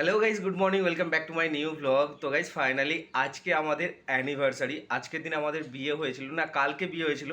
Hello guys, good morning, welcome back to my new blog. তো guys finally আজকে আমাদের anniversary. আজকের দিন আমাদের বিয়ে হয়েছিল, না কালকে বিয়ে হয়েছিল।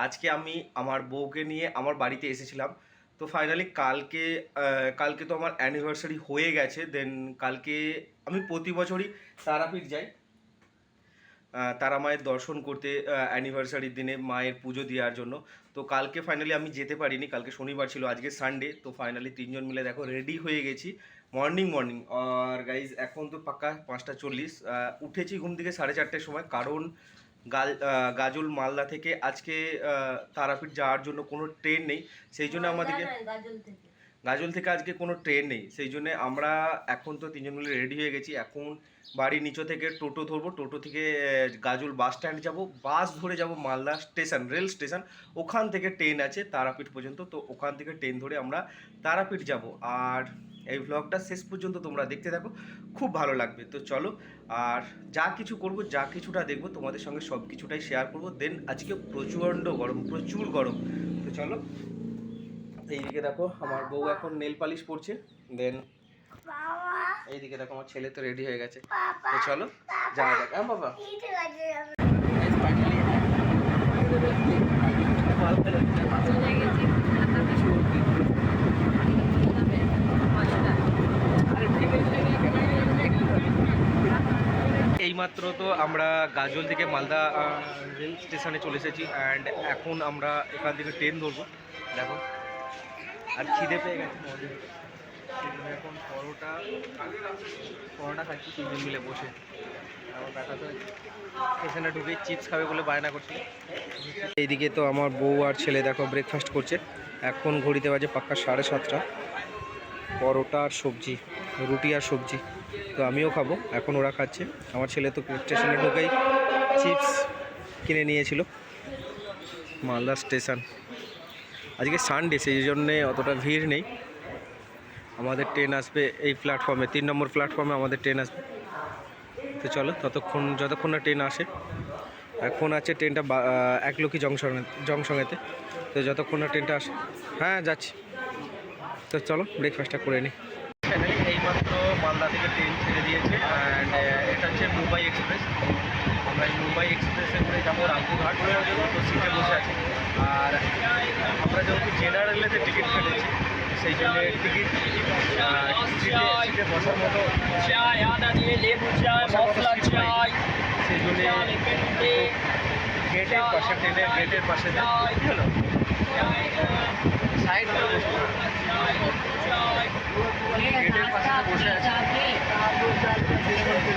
আজকে আমি আমার বউকে নিয়ে আমার বাড়িতে এসেছিলাম। তো ফাইনালি কালকে তো আমার অ্যানিভার্সারি হয়ে গেছে। দেন কালকে আমি প্রতি বছরই তারাপীঠ যাই তারা মায়ের দর্শন করতে, অ্যানিভার্সারির দিনে মায়ের পুজো দেওয়ার জন্য। তো কালকে ফাইনালি আমি যেতে পারিনি, কালকে শনিবার ছিল, আজকে সানডে। তো ফাইনালি তিনজন মিলে দেখো রেডি হয়ে গেছি মর্নিং। আর গাইজ এখন তো পাক্কা 5:40। উঠেছি ঘুম থেকে 4:30টার সময়, কারণ গাজল মালদা থেকে আজকে তারাপীঠ যাওয়ার জন্য কোনো ট্রেন নেই। সেই জন্য আমাদেরকে গাজল থেকে আজকে কোনো ট্রেন নেই, সেই জন্য আমরা এখন তো তিনজন মিলে রেডি হয়ে গেছি। এখন বাড়ির নিচে থেকে টোটো ধরবো, টোটো থেকে গাজল বাস স্ট্যান্ড যাব, বাস ধরে যাব মালদা স্টেশন, রেল স্টেশন। ওখান থেকে ট্রেন আছে তারাপীঠ পর্যন্ত, তো ওখান থেকে ট্রেন ধরে আমরা তারাপীঠ যাব। আর এই ভ্লগটা শেষ পর্যন্ত তোমরা দেখতে থাকো, খুব ভালো লাগবে। তো চলো, আর যা কিছু করব, যা কিছুটা দেখবো তোমাদের সঙ্গে সব কিছুটাই শেয়ার করবো। দেন আজকে প্রচণ্ড গরম, প্রচুর গরম। তো চলো, এইদিকে দেখো আমার বউ এখন নেল পালিশ পরছে। দেন এইদিকে দেখো আমার ছেলে তো রেডি হয়ে গেছে। তো চলো যাওয়া যাক। হ্যাঁ বাবা, এইমাত্র তো আমরা গাজল থেকে মালদা রেল স্টেশনে চলে এসেছি। অ্যান্ড এখন আমরা এখান থেকে ট্রেন ধরবো। দেখো, আর খিদে পেয়ে গেছে আমাদের। এখন পরোটা খাচ্ছি তিনজন মিলে বসে। আমার বেটা তো স্টেশনে ঢুকে চিপস খাবে বলে বায়না করছে। এইদিকে তো আমার বউ আর ছেলে দেখো ব্রেকফাস্ট করছে। এখন ঘড়িতে বাজে পাক্কা 7:30। পরোটা আর সবজি, রুটি আর সবজি। তো আমিও খাবো, এখন ওরা খাচ্ছে। আমার ছেলে তো স্টেশনে ঢুকেই চিপস কিনে নিয়েছিল। মালদা স্টেশন আজকে সানডে, সেই জন্যে অতটা ভিড় নেই। আমাদের ট্রেন আসবে এই প্ল্যাটফর্মে, 3 নম্বর প্ল্যাটফর্মে আমাদের ট্রেন আসবে। তো চলো, যতক্ষণ না ট্রেন আসে। এখন আছে ট্রেনটা একলক্ষী জংশনেতে। তো যতক্ষণ না ট্রেনটা আসে, হ্যাঁ যাচ্ছি। তো চলো ব্রেকফাস্টটা করে নিই। এইমাত্র মালদা থেকে ট্রেন ছেড়ে দিয়েছে। অ্যান্ড এটা হচ্ছে মুম্বাই এক্সপ্রেস। আমরা এই মুম্বাই এক্সপ্রেসে করে যাবো রামপুরহাট। তো সিটে বসে আছি। আর আমরা যেহেতু জেনারেলেতে টিকিট কেটেছি, সেই জন্য টিকিট সিটে বসার মতো সেই জন্য গেটের পাশে, ট্রেনের গেটের পাশে হলো সাইড গেটের পাশে বসে আছে।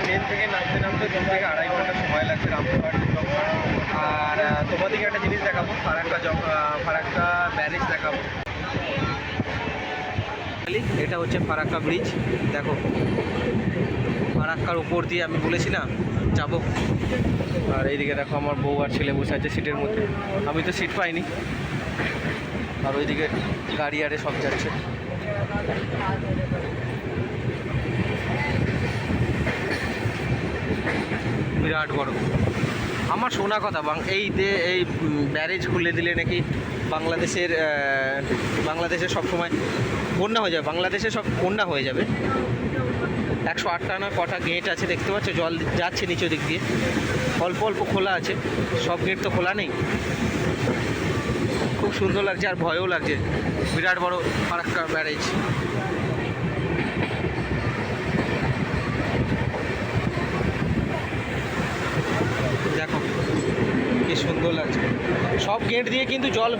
ট্রেন থেকে নামতে 2 থেকে 2.5 ঘন্টা সময় লাগছে রামপুরহাট। আর তোমাদেরকে একটা জিনিস দেখাবো, ফারাক্কা ব্যারেজ দেখাবো। এটা হচ্ছে ফারাক্কা ব্রিজ। দেখো, ফারাক্কার উপর দিয়ে আমি বলেছি না যাব। আর এইদিকে দেখো আমার বউ আর ছেলে বসে আছে সিটের মধ্যে। আমি তো সিট পাইনি। আর ওইদিকে গাড়ি আরে সব যাচ্ছে। বিরাট বড়। আমার শোনা কথা এই ব্যারেজ খুলে দিলে নাকি বাংলাদেশের সব সময় বন্যা হয়ে যাবে। বাংলাদেশে সব বন্যা হয়ে যাবে। 108টা না কটা গেট আছে দেখতে পাচ্ছ, জল যাচ্ছে নিচের দিক দিয়ে। অল্প অল্প খোলা আছে, সব গেট তো খোলা নেই। খুব সুন্দর লাগছে আর ভয়ও লাগছে। বিরাট বড় ফারাক্কা ব্যারেজ। দেখো কি সুন্দর লাগছে। সব গেট দিয়ে কিন্তু জল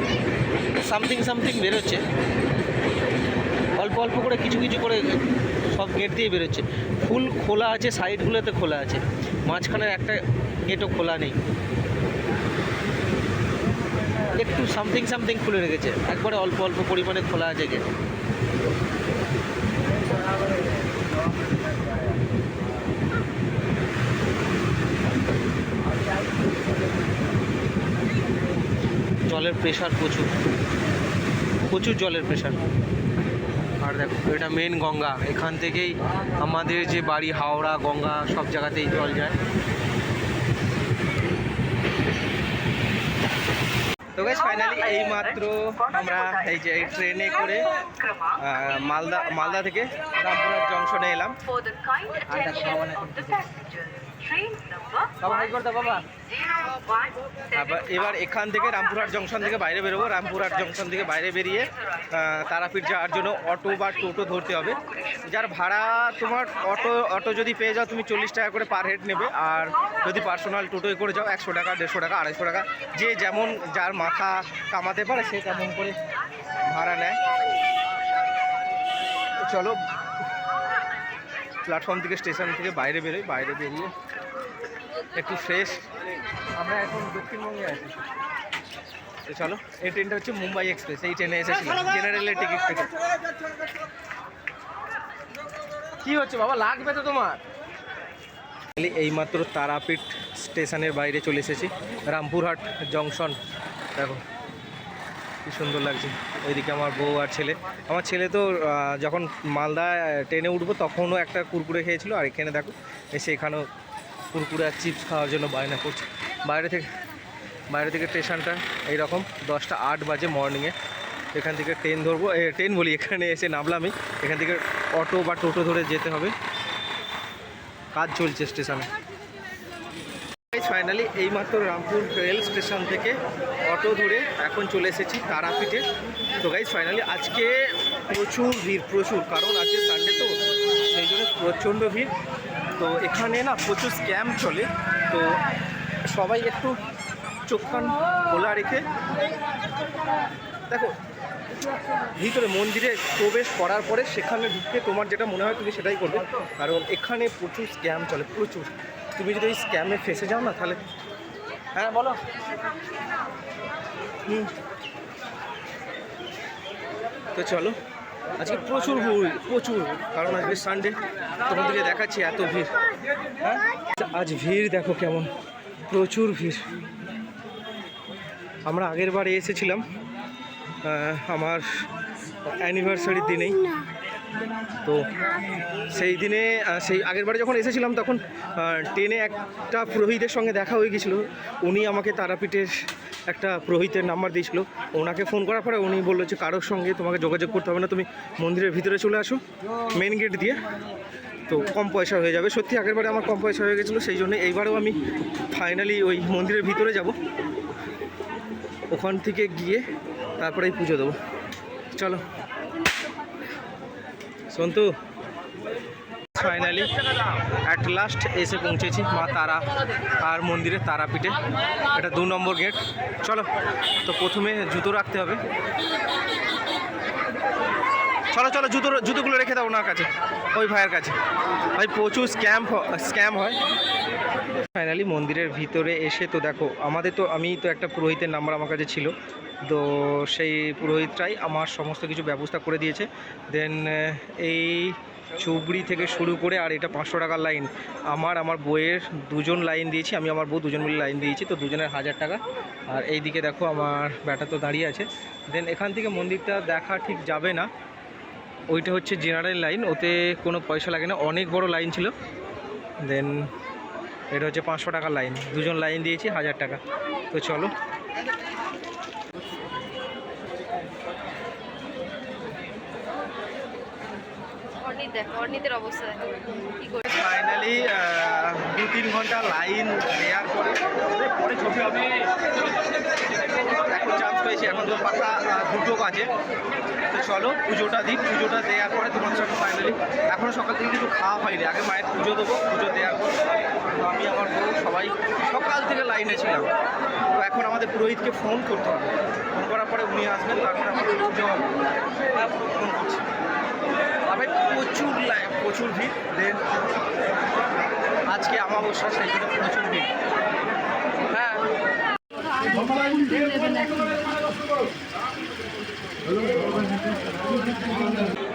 সামথিং বেরোচ্ছে। অল্প অল্প করে কিছু করে সব গেট দিয়ে বেরোচ্ছে। ফুল খোলা আছে, সাইডগুলোতে খোলা আছে, মাঝখানের একটা গেটও খোলা নেই। একটু সামথিং খুলে রেখেছে, একবারে অল্প পরিমাণে খোলা আছে গেট। জলের প্রেশার প্রচুর জলের প্রেশার। আর দেখো, এটা মেন গঙ্গা। এখান থেকেই আমাদের যে বাড়ি হাওড়া, গঙ্গা সব জায়গাতেই জল যায়। তো গাইস ফাইনালি এই মাত্র আমরা এই যে ট্রেনে করে মালদা থেকে রামপুরহাট জংশনে এলাম। এবার এখান থেকে রামপুরহাট জংশন থেকে বাইরে বেরোবো। রামপুরহাট জংশন থেকে বাইরে বেরিয়ে তারাপীঠ যাওয়ার জন্য অটো বা টোটো ধরতে হবে। যার ভাড়া তোমার অটো যদি পেয়ে যাও তুমি 40 টাকা করে পার হেড নেবে, আর যদি পার্সোনাল টোটোয় করে যাও 100 টাকা, 150 টাকা, 250 টাকা, যে যেমন যার মাথা কামাতে পারে সে তেমন করে ভাড়া নেয়। চলো প্ল্যাটফর্ম থেকে স্টেশন থেকে বাইরে বেরোই। বাইরে বেরিয়ে একটু ফ্রেশ। আমরা এখন দক্ষিণবঙ্গে আছি। তো চলো, এই ট্রেনটা হচ্ছে মুম্বাই এক্সপ্রেস। এই ট্রেনে এসেছিলাম জেনারেলের টিকিট কেটে। কি হচ্ছে বাবা, লাগবে তো তোমার? এইমাত্র তারাপীঠ স্টেশনের বাইরে চলে এসেছি। রামপুরহাট জংশন দেখো কি সুন্দর লাগছে। ওইদিকে আমার বউ আর ছেলে। আমার ছেলে তো যখন মালদা ট্রেনে উঠবো তখনও একটা কুরকুরে খেয়েছিল, আর এখানে দেখো এসে এখানেও কুরকুরে আর চিপস খাওয়ার জন্য বায়না করছে। বাইরে থেকে স্টেশনটা এইরকম 10টা 8 বাজে মর্নিংয়ে। এখান থেকে ট্রেন ধরবো, ট্রেন বলি, এখানে এসে নামলামই। এখান থেকে অটো বা টোটো ধরে যেতে হবে। কাজ চলছে স্টেশনে। ফাইনালি এইমাত্র রামপুর রেল স্টেশন থেকে অটো ধরে এখন চলে এসেছি তারাপীঠে। তো গাইজ ফাইনালি আজকে প্রচুর ভিড়, প্রচুর, কারণ আজকে সানডে তো সেই জন্য প্রচণ্ড ভিড়। তো এখানে না প্রচুর স্ক্যাম চলে, তো সবাই একটু চোখ কান খোলা রেখে দেখো। ভিতরে মন্দিরে প্রবেশ করার পরে সেখানে ঢুকে তোমার যেটা মনে হয় তুমি সেটাই করবে, কারণ এখানে প্রচুর স্ক্যাম চলে, প্রচুর। তুমি যদি ওই স্ক্যামে ফেসে যাও না তাহলে, হ্যাঁ বলো। তো চলো, আজকে প্রচুর ভিড়, প্রচুর, কারণ আজকে সানডে। তোমাদেরকে দেখাচ্ছি এত ভিড়। হ্যাঁ আজ ভিড় দেখো কেমন, প্রচুর ভিড়। আমরা আগের বারে এসেছিলাম আমার অ্যানিভার্সারির দিনেই। তো সেই দিনে সেই আগের বারে যখন এসেছিলাম তখন ট্রেনে একটা পুরোহিতের সঙ্গে দেখা হয়ে গেছিলো। উনি আমাকে তারাপীঠের একটা পুরোহিতের নাম্বার দিয়েছিল। ওনাকে ফোন করার পরে উনি বললো যে কারোর সঙ্গে তোমাকে যোগাযোগ করতে হবে না, তুমি মন্দিরের ভিতরে চলে আসো মেন গেট দিয়ে, তো কম পয়সা হয়ে যাবে। সত্যি আগের বারে আমার কম পয়সা হয়ে গেছিলো, সেই জন্য এইবারেও আমি ফাইনালি ওই মন্দিরের ভিতরে যাব। ওখান থেকে গিয়ে তারপরেই পুজো দেবো। চলো সন্তু, ফাইনালি অ্যাট লাস্ট এসে পৌঁছেছি মা তারা আর মন্দিরে, তারাপীঠে। এটা 2 নম্বর গেট। চলো, তো প্রথমে জুতো রাখতে হবে। চলো চলো, জুতোগুলো রেখে দাও ওনার কাছে, ওই ভাইয়ের কাছে। ভাই প্রচুর স্ক্যাম হয়। ফাইনালি মন্দিরের ভিতরে এসে তো দেখো, আমি তো একটা পুরোহিতের নাম্বার আমার কাছে ছিল, তো সেই পুরোহিতটাই আমার সমস্ত কিছু ব্যবস্থা করে দিয়েছে। দেন এই চুবড়ি থেকে শুরু করে, আর এটা 500 টাকার লাইন। আমার বইয়ের 2জন লাইন দিয়েছি, আমি আমার বউ 2জন মিলে লাইন দিয়েছি, তো 2জনের 1000 টাকা। আর এই দিকে দেখো আমার ব্যাটা তো দাঁড়িয়ে আছে। দেন এখান থেকে মন্দিরটা দেখা ঠিক যাবে না, ওইটা হচ্ছে জেনারেল লাইন, ওতে কোনো পয়সা লাগে না, অনেক বড় লাইন ছিল। দেন এটা হচ্ছে 500 টাকার লাইন, 2জন লাইন দিয়েছি 1000 টাকা। তো চলো, ফাইনালি 2-3 ঘন্টা লাইন দেওয়ার পরে ছবি হবে। এখন চান্স পেয়েছি, এখন তো পাতা 2টো বাজে। তো চলো পুজোটা দিই, পুজোটা দেওয়ার পরে তোমাদের সঙ্গে ফাইনালি, এখনও সকাল থেকে কিছু খাওয়া হয়নি, আগে মায়ের পুজো দেবো, পুজো দেওয়ার পর আমি আমার বউ সবাই সকাল থেকে লাইনে ছিলাম। তো এখন আমাদের পুরোহিতকে ফোন করতে হবে, ফোন করার পরে উনি আসবেন, তারপরে আমাদের পুজো হবে। ফোন করছি, আবার প্রচুর ভিড়। দেন আজকে অমাবস্যা, সেই জন্য প্রচুর ভিড়। হ্যাঁ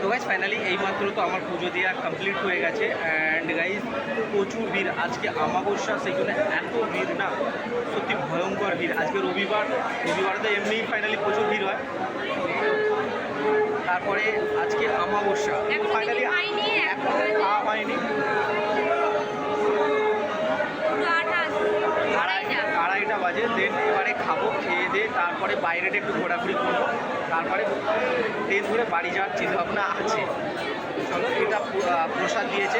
তো গাইজ ফাইনালি এইমাত্র তো আমার পুজো দেওয়া কমপ্লিট হয়ে গেছে। অ্যান্ড গাইজ প্রচুর ভিড়, আজকে অমাবস্যা, সেই জন্য এত ভিড় না, সত্যি ভয়ঙ্কর ভিড়। আজকে রবিবারে তো এমনিই ফাইনালি প্রচুর ভিড় হয়, তারপরে আজকে অমাবস্যা, ফাইনালি এখন খাওয়া হয়নি। 2:30 বাজে। দেন এবারে খাবো, খেয়ে দিয়ে তারপরে বাইরেটা একটু ঘোরাঘুরি করবো, তারপরে ট্রেন ধরে বাড়ি যাওয়ার চিন্তাভাবনা আছে। চলো, এটা প্রসাদ দিয়েছে,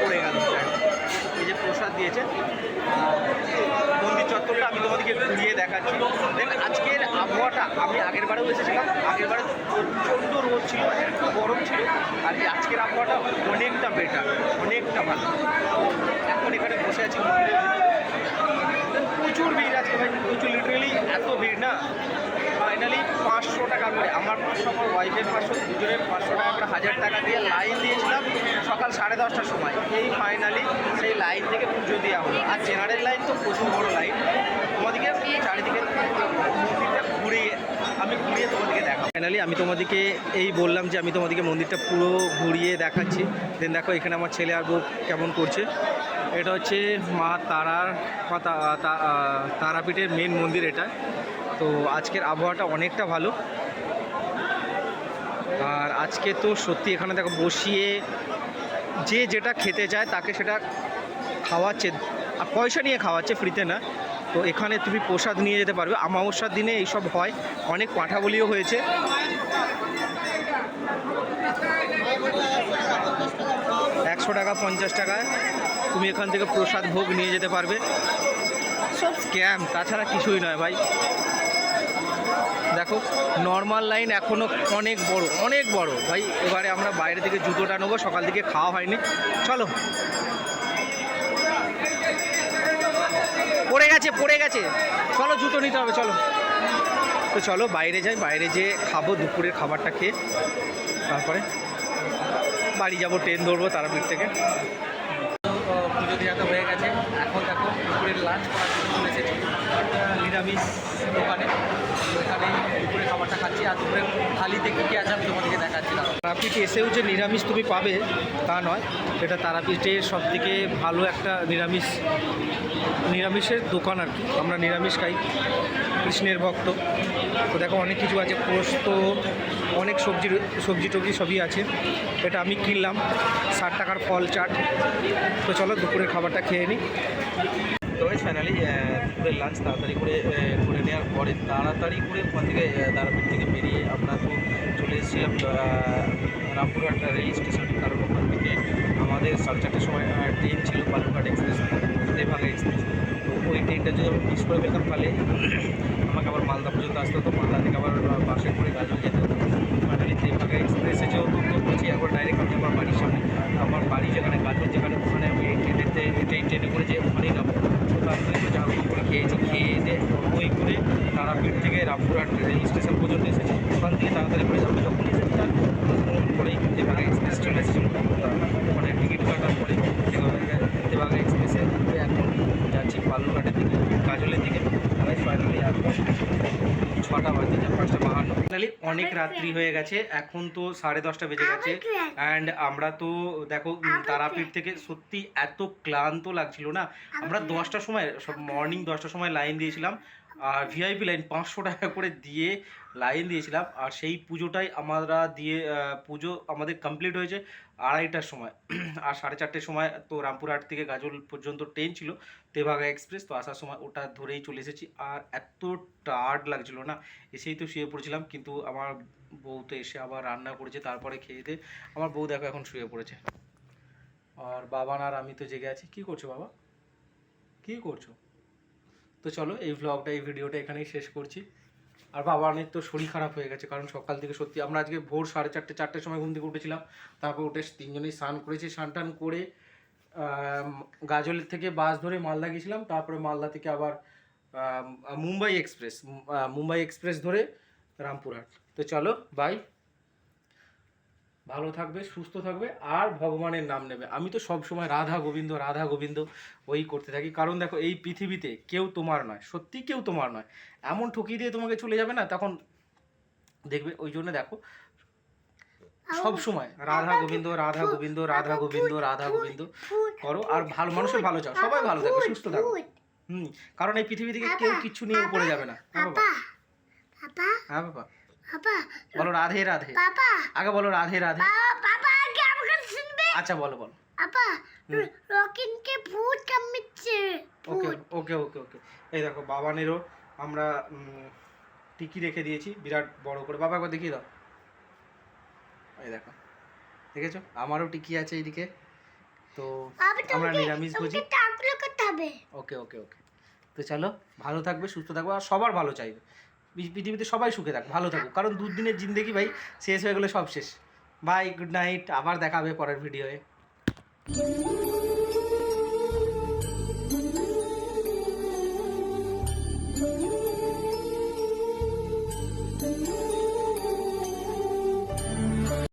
পড়ে গেল, এই যে প্রসাদ দিয়েছে। মন্দির চত্বরটা আমি তোমাদেরকে ঘুরিয়ে দেখাচ্ছি। দেখ আজকের আবহাওয়াটা, আমি আগের বারেও এসেছিলাম, আগের বারে প্রচণ্ড রোদ ছিল, একটু গরম ছিল, আর আজকের আবহাওয়াটা অনেকটা বেটার, অনেকটা ভালো। এখন এখানে বসে আছি, প্রচুর ভিড় আজকে ভাই, প্রচুর, লিটারেলি এত ভিড় না। ফাইনালি 500 টাকা করে, আমার আমার ওয়াইফের 500, দুজনের 500 টাকা করে, 1000 টাকা দিয়ে লাইন দিয়েছিলাম সকাল 10:30টার সময়। এই ফাইনালি সেই লাইন থেকে পুজো দেওয়া হলো। আর জেনারেল লাইন তো প্রচুর বড় লাইন। তোমাদেরকে চারিদিকে মন্দিরটা ঘুরিয়ে তোমাদেরকে দেখাবো। ফাইনালি আমি তোমাদেরকে এই বললাম যে আমি তোমাদেরকে মন্দিরটা পুরো ঘুরিয়ে দেখাচ্ছি। দেন দেখো এখানে আমার ছেলে আর বউ কেমন করছে। এটা হচ্ছে মা তারার তারাপীঠের মেন মন্দির এটা। তো আজকের আবহাওয়াটা অনেকটা ভালো, আর আজকে তো সত্যি এখানে দেখো বসিয়ে যে যেটা খেতে চায় তাকে সেটা খাওয়াচ্ছে, আর পয়সা নিয়ে খাওয়াচ্ছে, ফ্রিতে না। তো এখানে তুমি প্রসাদ নিয়ে যেতে পারবে। অমাবস্যার দিনে এইসব হয়, অনেক পাঁঠাবলিও হয়েছে। 100 টাকা 50 টাকায় তুমি এখান থেকে প্রসাদ ভোগ নিয়ে যেতে পারবে। সব স্ক্যাম, তাছাড়া কিছুই নয় ভাই। দেখো নর্মাল লাইন এখনও অনেক বড় ভাই। এবারে আমরা বাইরে থেকে জুতোটা নেবো, সকাল থেকে খাওয়া হয়নি। চলো, পড়ে গেছে, চলো জুতো নিতে হবে, চলো। তো চলো বাইরে যাই, বাইরে যেয়ে খাবো দুপুরের খাবারটা খেয়ে, তারপরে বাড়ি যাবো, ট্রেন ধরবো তারাপীঠ থেকে। পুজো দেওয়া তো হয়ে গেছে, এখন দেখো দুপুরের লাঞ্চ করার জন্য চলে এসেছি নিরামিষ দোকানে। ওইখানে দুপুরের খাবারটা খাচ্ছি, আর দুপুরের থালিতে কী কী আছে আমি তোমাদেরকে দেখাচ্ছিলাম। তারাপীঠ এসেও যে নিরামিষ তুমি পাবে তা নয়, এটা তারাপীঠের সবথেকে ভালো একটা নিরামিষের দোকান আর কি। আমরা নিরামিষ খাই, কৃষ্ণের ভক্ত। তো দেখো অনেক কিছু আছে, পোস্ত, অনেক সবজি টবজি সবই আছে। এটা আমি কিনলাম 60 টাকার ফল চাট। তো চলো দুপুরের খাবারটা খেয়ে নিই। তো ফাইনালি দুপুরের লাঞ্চ তাড়াতাড়ি করে নেওয়ার পরে তাড়াতাড়ি করে ওখান থেকে তারাপীঠ থেকে বেরিয়ে আমরা তো চলে এসেছিলাম রামপুরহাট রেল স্টেশন। কারণ ওখান থেকে আমাদের 4:30টার সময় ট্রেন ছিল, বালুরঘাট এক্সপ্রেস, দেভাঙ্গা এক্সপ্রেস। তো ওই ট্রেনটা যদি আমি মিস করে পেতাম তাহলে আমাকে আবার মালদা পর্যন্ত আসতে হতো, মালদা থেকে আবার বাসে করে গাজল যেতে হতো। ফাইনালি দেভাঙ্গা এক্সপ্রেসে যেহেতু বলছি একবার ডাইরেক্ট আমি আমার বাড়ির সামনে, আমার বাড়ি যেখানে গাজল যেখানে, ওখানে আমি এই ট্রেনে করে যে ওখানেই নামবো। তাড়াতাড়ি করে জাহাজ করে খেয়ে দিয়ে ওই করে তারাপীঠ থেকে রামপুরহাট রেল স্টেশন পর্যন্ত এসেছি। ওখান থেকে তাড়াতাড়ি করে যাবো, যখন এসেছিলাম করেই দেভাঙ্গা এক্সপ্রেস চলে এসেছিলো। ওখানে টিকিট কাটার পরে দেভাঙ্গা এক্সপ্রেসে এখন যাচ্ছি বালুরঘাটের দিকে, গাজলের দিকে। তাই ফাইনালি এখন 6টা বাজে, 5:52। ফাইনালি অনেক রাত্রি হয়ে গেছে, এখন তো 10:30 বেজে গেছে। অ্যান্ড আমরা তো দেখো তারাপীঠ থেকে সত্যি এত ক্লান্ত লাগছিল না। আমরা 10টার সময়, মর্নিং 10টার সময় লাইন দিয়েছিলাম, আর ভিআইপি লাইন 500 টাকা করে দিয়ে লাইন দিয়েছিলাম। আর সেই পুজোটাই আমরা দিয়ে পুজো আমাদের কমপ্লিট হয়েছে 2:30টার সময়। আর 4:30টার সময় তো রামপুরহাট থেকে গাজল পর্যন্ত ট্রেন ছিল দেভাঙ্গা এক্সপ্রেস। তো আসার সময় ওটা ধরেই চলে এসেছি। আর এত টায়ার্ড লাগছিল না, এসেই তো শুয়ে পড়েছিলাম। কিন্তু আমার বউ তো এসে আবার রান্না করেছে, তারপরে খেয়ে দিয়ে আমার বউ দেখো এখন শুয়ে পড়েছে। আর বাবা আর আমি তো জেগে আছি। কি করছো বাবা, কি করছো? তো চলো এই ভিডিওটা এখানেই শেষ করছি। আর বাবানের তো শরীর খারাপ হয়ে গেছে, কারণ সকাল থেকে সত্যি আমরা আজকে ভোর 4:30-4টার সময় ঘুম থেকে উঠেছিলাম। তারপর উঠে তিনজনেই স্নান করেছি, স্নান টান করে গাজলের থেকে বাস ধরে মালদা গেছিলাম। তারপরে মালদা থেকে আবার মুম্বাই এক্সপ্রেস ধরে রামপুরহাট। তো চলো বাই, ভালো থাকবে, সুস্থ থাকবে, আর ভগবানের নাম নেবে। আমি তো সব সময় রাধা গোবিন্দ ওই করতে থাকি। কারণ দেখো এই পৃথিবীতে কেউ তোমার নয়, সত্যি কেউ তোমার নয়। এমন ঠকিয়ে দিয়ে তোমাকে চলে যাবে না, তখন দেখবে। ওই জন্য দেখো সব সময় রাধা গোবিন্দ করো, আর ভালো মানুষের ভালো চাও, সবাই ভালো থাকো, সুস্থ থাকো। কারণ এই পৃথিবী থেকে কেউ কিচ্ছু নিয়ে উপরে যাবে না। হ্যাঁ বাবা, হ্যাঁ বাবা, বলো রাধে রাধে, আগে বলো রাধে রাধে। আচ্ছা বলো। রকিনকে ভূত কামড়েছে। ওকে ওকে ওকে ওকে। এই দেখো বাবানেরও আমরা টিকি রেখে দিয়েছি বিরাট বড় করে। বাবা একবার দেখিয়ে দাও। এই দেখো, দেখেছো আমারও টিকি আছে এইদিকে। তো আমরা নিরামিষ ভোজি। ওকে ওকে ওকে। তো চলো, ভালো থাকবে, সুস্থ থাকবে, আর সবার ভালো চাইবে। পৃথিবীতে সবাই সুখে থাক, ভালো থাকুক, কারণ দুদিনের জিন্দেগি ভাই শেষ হয়ে গেলে সব শেষ। বাই, গুড নাইট, আবার দেখা হবে পরের ভিডিওয়ে।